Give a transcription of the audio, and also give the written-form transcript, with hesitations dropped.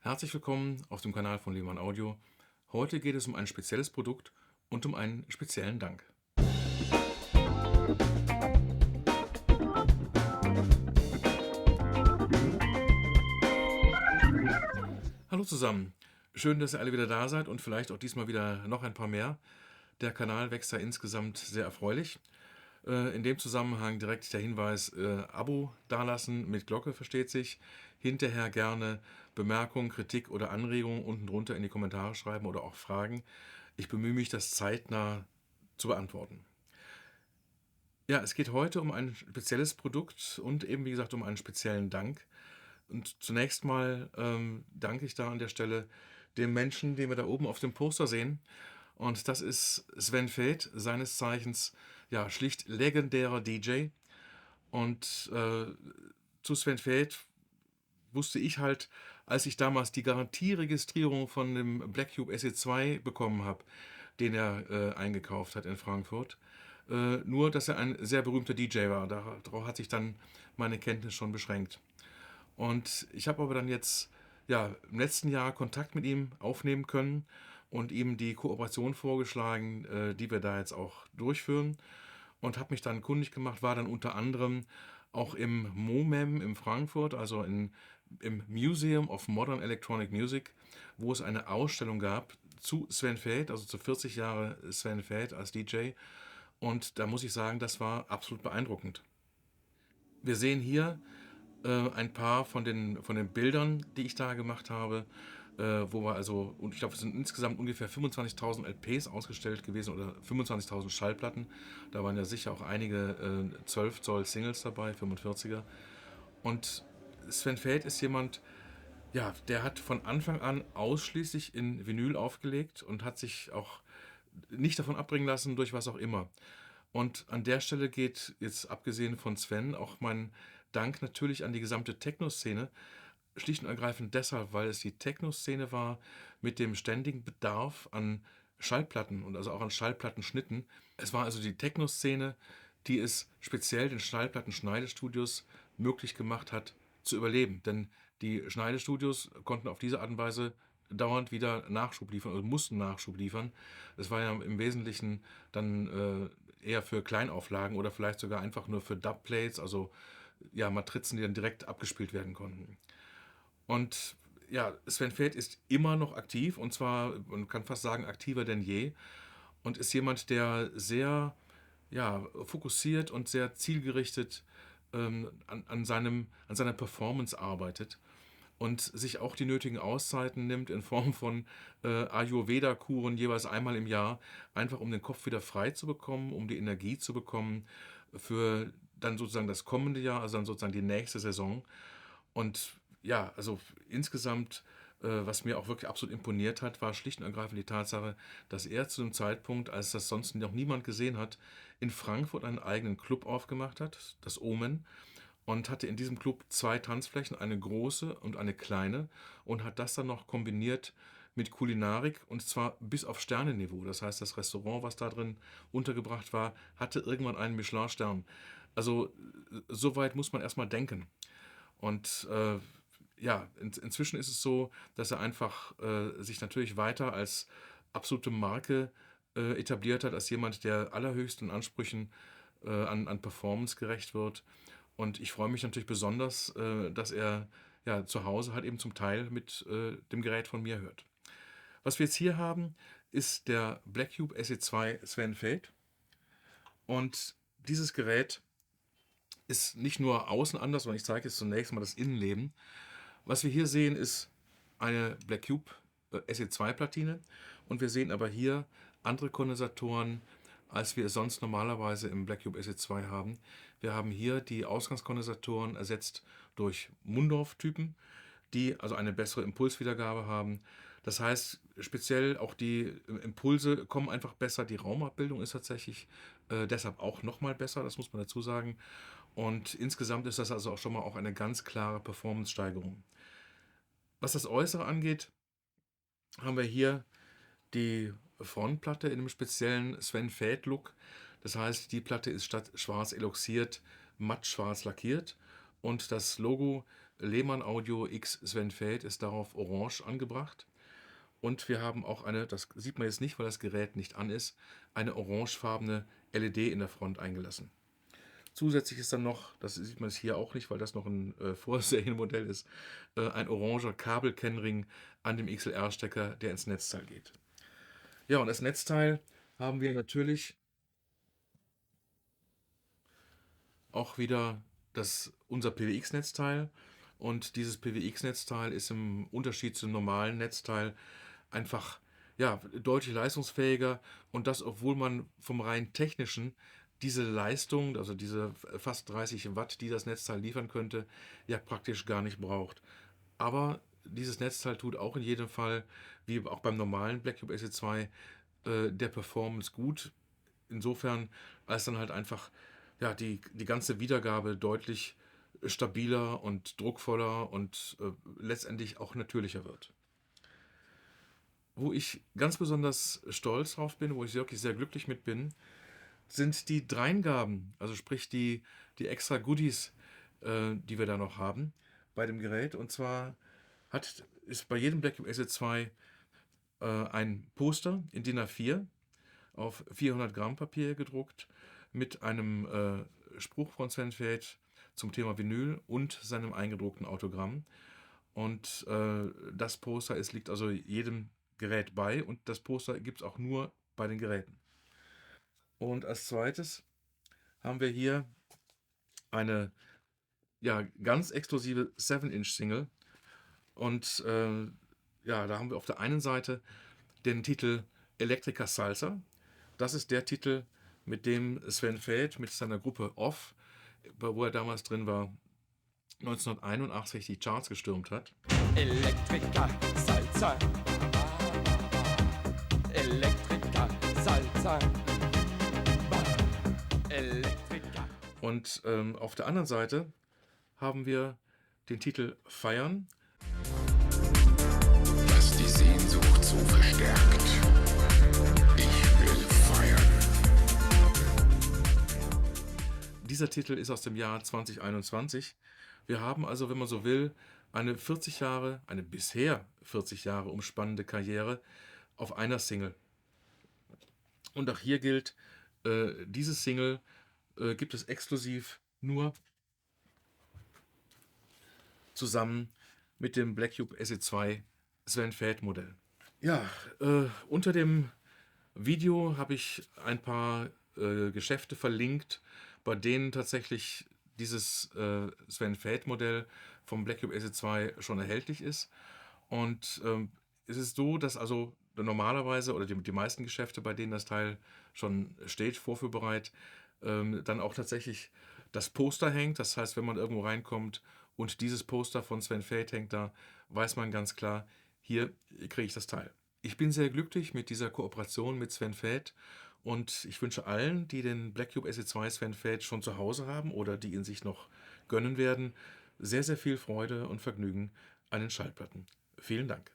Herzlich willkommen auf dem Kanal von Lehmann Audio. Heute geht es um ein spezielles Produkt und um einen speziellen Dank. Hallo zusammen, schön, dass ihr alle wieder da seid und vielleicht auch diesmal wieder noch ein paar mehr. Der Kanal wächst ja insgesamt sehr erfreulich. In dem Zusammenhang direkt der Hinweis, Abo dalassen mit Glocke versteht sich. Hinterher gerne Bemerkungen, Kritik oder Anregungen unten drunter in die Kommentare schreiben oder auch Fragen. Ich bemühe mich, das zeitnah zu beantworten. Ja, es geht heute um ein spezielles Produkt und eben, wie gesagt, um einen speziellen Dank. Und zunächst mal danke ich da an der Stelle dem Menschen, den wir da oben auf dem Poster sehen. Und das ist Sven Väth, seines Zeichens ja schlicht legendärer DJ. Und zu Sven Väth wusste ich halt, als ich damals die Garantieregistrierung von dem Black Cube SE2 bekommen habe, den er eingekauft hat in Frankfurt, nur, dass er ein sehr berühmter DJ war. Darauf hat sich dann meine Kenntnis schon beschränkt. Und ich habe aber dann jetzt ja, im letzten Jahr Kontakt mit ihm aufnehmen können und ihm die Kooperation vorgeschlagen, die wir da jetzt auch durchführen. Und habe mich dann kundig gemacht, war dann unter anderem auch im MoMEM in Frankfurt, also im Museum of Modern Electronic Music, wo es eine Ausstellung gab zu Sven Väth, also zu 40 Jahre Sven Väth als DJ. Und da muss ich sagen, das war absolut beeindruckend. Wir sehen hier ein paar von den Bildern, die ich da gemacht habe, wo wir also, und ich glaube, es sind insgesamt ungefähr 25.000 LPs ausgestellt gewesen oder 25.000 Schallplatten. Da waren ja sicher auch einige 12 Zoll Singles dabei, 45er. Und Sven Väth ist jemand, ja, der hat von Anfang an ausschließlich in Vinyl aufgelegt und hat sich auch nicht davon abbringen lassen, durch was auch immer. Und an der Stelle geht jetzt abgesehen von Sven auch mein Dank natürlich an die gesamte Techno-Szene. Schlicht und ergreifend deshalb, weil es die Techno-Szene war mit dem ständigen Bedarf an Schallplatten und also auch an Schallplattenschnitten. Es war also die Techno-Szene, die es speziell den Schallplattenschneidestudios möglich gemacht hat, zu überleben. Denn die Schneidestudios konnten auf diese Art und Weise dauernd wieder Nachschub liefern oder mussten Nachschub liefern. Es war ja im Wesentlichen dann eher für Kleinauflagen oder vielleicht sogar einfach nur für Dubplates, also ja, Matrizen, die dann direkt abgespielt werden konnten. Und ja, Sven Väth ist immer noch aktiv und zwar, man kann fast sagen, aktiver denn je und ist jemand, der sehr ja, fokussiert und sehr zielgerichtet an seiner Performance arbeitet und sich auch die nötigen Auszeiten nimmt in Form von Ayurveda-Kuren jeweils einmal im Jahr, einfach um den Kopf wieder frei zu bekommen, um die Energie zu bekommen für dann sozusagen das kommende Jahr, also dann sozusagen die nächste Saison. Und ja, also insgesamt, was mir auch wirklich absolut imponiert hat, war schlicht und ergreifend die Tatsache, dass er zu dem Zeitpunkt, als das sonst noch niemand gesehen hat, in Frankfurt einen eigenen Club aufgemacht hat, das Omen, und hatte in diesem Club zwei Tanzflächen, eine große und eine kleine, und hat das dann noch kombiniert mit Kulinarik und zwar bis auf Sternenniveau. Das heißt, das Restaurant, was da drin untergebracht war, hatte irgendwann einen Michelin-Stern. Also so weit muss man erstmal denken. Und ja, inzwischen ist es so, dass er einfach sich natürlich weiter als absolute Marke etabliert hat, als jemand, der allerhöchsten Ansprüchen an Performance gerecht wird. Und ich freue mich natürlich besonders, dass er ja zu Hause halt eben zum Teil mit dem Gerät von mir hört. Was wir jetzt hier haben, ist der Black Cube SE2 Sven Väth. Und dieses Gerät ist nicht nur außen anders, sondern ich zeige jetzt zunächst mal das Innenleben. Was wir hier sehen, ist eine Black Cube SE2-Platine und wir sehen aber hier andere Kondensatoren, als wir es sonst normalerweise im Black Cube SE2 haben. Wir haben hier die Ausgangskondensatoren ersetzt durch Mundorf-Typen, die also eine bessere Impulswiedergabe haben. Das heißt, speziell auch die Impulse kommen einfach besser. Die Raumabbildung ist tatsächlich deshalb auch nochmal besser, das muss man dazu sagen. Und insgesamt ist das also auch schon mal auch eine ganz klare Performance-Steigerung. Was das Äußere angeht, haben wir hier die Frontplatte in einem speziellen Sven Väth-Look. Das heißt, die Platte ist statt schwarz eloxiert matt schwarz lackiert und das Logo Lehmann Audio X Sven Väth ist darauf orange angebracht. Und wir haben auch eine, das sieht man jetzt nicht, weil das Gerät nicht an ist, eine orangefarbene LED in der Front eingelassen. Zusätzlich ist dann noch, das sieht man jetzt hier auch nicht, weil das noch ein Vorserienmodell ist, ein oranger Kabelkennring an dem XLR-Stecker, der ins Netzteil geht. Ja, und als Netzteil haben wir natürlich auch wieder unser PWX-Netzteil. Und dieses PWX-Netzteil ist im Unterschied zum normalen Netzteil einfach deutlich leistungsfähiger. Und das, obwohl man vom rein technischen diese Leistung, also diese fast 30 Watt, die das Netzteil liefern könnte, ja praktisch gar nicht braucht. Aber dieses Netzteil tut auch in jedem Fall, wie auch beim normalen Blackcube SE2, der Performance gut. Insofern, als dann halt einfach die ganze Wiedergabe deutlich stabiler und druckvoller und letztendlich auch natürlicher wird. Wo ich ganz besonders stolz drauf bin, wo ich wirklich sehr glücklich mit bin, sind die Dreingaben, also sprich die extra Goodies, die wir da noch haben bei dem Gerät. Und zwar ist bei jedem Blackcube SE2 ein Poster in DIN A4 auf 400 Gramm Papier gedruckt mit einem Spruch von Sven Väth zum Thema Vinyl und seinem eingedruckten Autogramm. Und das Poster liegt also jedem Gerät bei und das Poster gibt es auch nur bei den Geräten. Und als zweites haben wir hier eine ganz exklusive 7-Inch-Single. Und da haben wir auf der einen Seite den Titel Electrica Salsa. Das ist der Titel, mit dem Sven Väth mit seiner Gruppe Off, wo er damals drin war, 1981 die Charts gestürmt hat. Electrica Salsa. Electrica Salsa. Electrica. Und auf der anderen Seite haben wir den Titel Feiern. Was die Sehnsucht so verstärkt. Ich will feiern. Dieser Titel ist aus dem Jahr 2021. Wir haben also, wenn man so will, eine bisher 40 Jahre umspannende Karriere auf einer Single. Und auch hier gilt, diese Single gibt es exklusiv nur zusammen mit dem Blackcube SE2 Sven Väth Modell. Ja, unter dem Video habe ich ein paar Geschäfte verlinkt, bei denen tatsächlich dieses Sven Väth Modell vom Blackcube SE2 schon erhältlich ist. Und es ist so, dass also normalerweise oder die meisten Geschäfte, bei denen das Teil schon steht, vorführbereit, dann auch tatsächlich das Poster hängt. Das heißt, wenn man irgendwo reinkommt und dieses Poster von Sven Väth hängt da, weiß man ganz klar, hier kriege ich das Teil. Ich bin sehr glücklich mit dieser Kooperation mit Sven Väth und ich wünsche allen, die den Blackcube SE2 Sven Väth schon zu Hause haben oder die ihn sich noch gönnen werden, sehr, sehr viel Freude und Vergnügen an den Schallplatten. Vielen Dank.